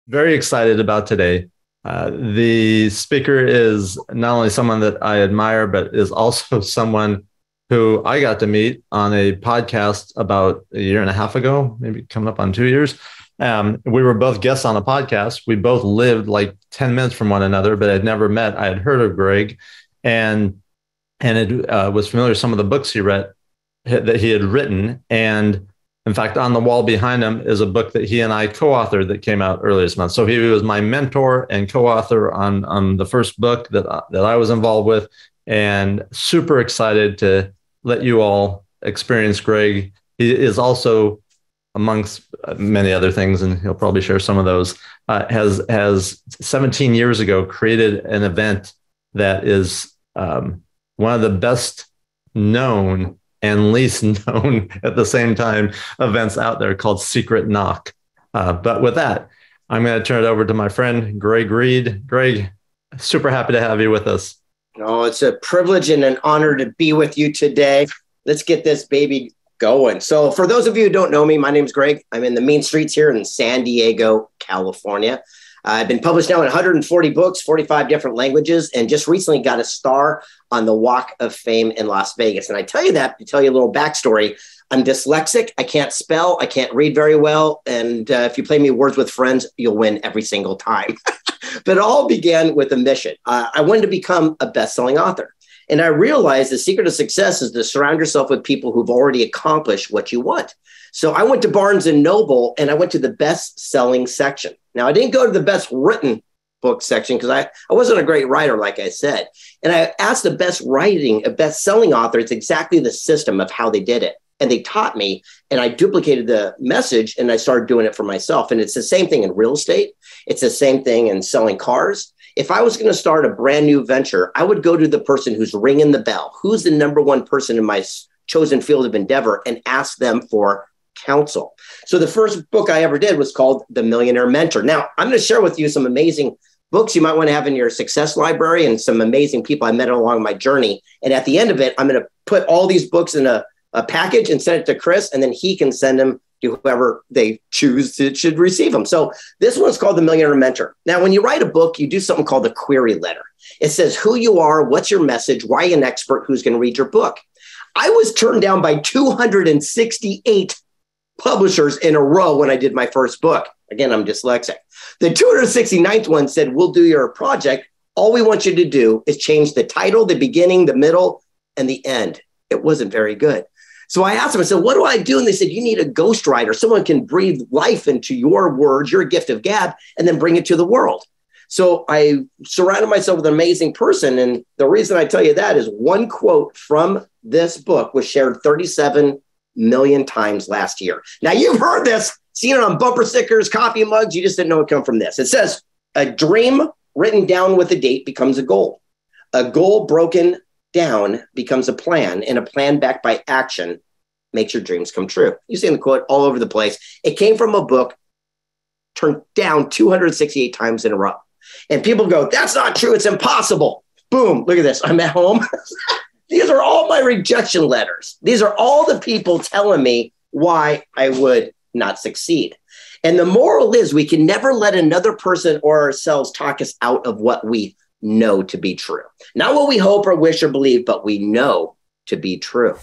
Very excited about today. The speaker is not only someone that I admire, but is also someone who I got to meet on a podcast about a year and a half ago, maybe coming up on 2 years. We were both guests on a podcast. We both lived like 10 minutes from one another, but I'd never met. I had heard of Greg and it was familiar with some of the books that he had written. And in fact, on the wall behind him is a book that he and I co-authored that came out earlier this month. So he was my mentor and co-author on the first book that I was involved with, and super excited to let you all experience Greg. He is also, amongst many other things, and he'll probably share some of those, has 17 years ago created an event that is one of the best known and least known at the same time events out there, called Secret Knock. But with that, I'm going to turn it over to my friend, Greg Reid. Greg, super happy to have you with us. Oh, it's a privilege and an honor to be with you today. Let's get this baby going. So for those of you who don't know me, my name is Greg. I'm in the mean streets here in San Diego, California. I've been published now in 140 books, 45 different languages, and just recently got a star on the Walk of Fame in Las Vegas. And I tell you that to tell you a little backstory. I'm dyslexic. I can't spell. I can't read very well. And if you play me Words with Friends, you'll win every single time. But it all began with a mission. I wanted to become a best-selling author. And I realized the secret of success is to surround yourself with people who've already accomplished what you want. So I went to Barnes & Noble and I went to the best-selling section. Now, I didn't go to the best written book section because I wasn't a great writer, like I said. And I asked the best-selling authors exactly the system of how they did it. And they taught me, and I duplicated the message, and I started doing it for myself. And it's the same thing in real estate. It's the same thing in selling cars. If I was going to start a brand new venture, I would go to the person who's ringing the bell, who's the number one person in my chosen field of endeavor, and ask them for counsel. So the first book I ever did was called The Millionaire Mentor. Now, I'm going to share with you some amazing books you might want to have in your success library and some amazing people I met along my journey. And at the end of it, I'm going to put all these books in a package and send it to Chris, and then he can send them to whoever they choose should receive them. So this one's called The Millionaire Mentor. Now, when you write a book, you do something called a query letter. It says who you are, what's your message, why an expert, who's going to read your book. I was turned down by 268 publishers in a row when I did my first book. Again, I'm dyslexic. The 269th one said, we'll do your project. All we want you to do is change the title, the beginning, the middle, and the end. It wasn't very good. So I asked them, I said, what do I do? And they said, you need a ghostwriter. Someone can breathe life into your words, your gift of gab, and then bring it to the world. So I surrounded myself with an amazing person. And the reason I tell you that is one quote from this book was shared 37 million times last year. Now, you've heard this, seen it on bumper stickers, coffee mugs. You just didn't know it come from this. It says, a dream written down with a date becomes a goal. A goal broken down becomes a plan, and a plan backed by action makes your dreams come true. You see the quote all over the place. It came from a book turned down 268 times in a row. And people go, that's not true. It's impossible. Boom. Look at this. I'm at home. These are all my rejection letters. These are all the people telling me why I would not succeed. And the moral is we can never let another person or ourselves talk us out of what we know to be true. Not what we hope or wish or believe, but we know to be true.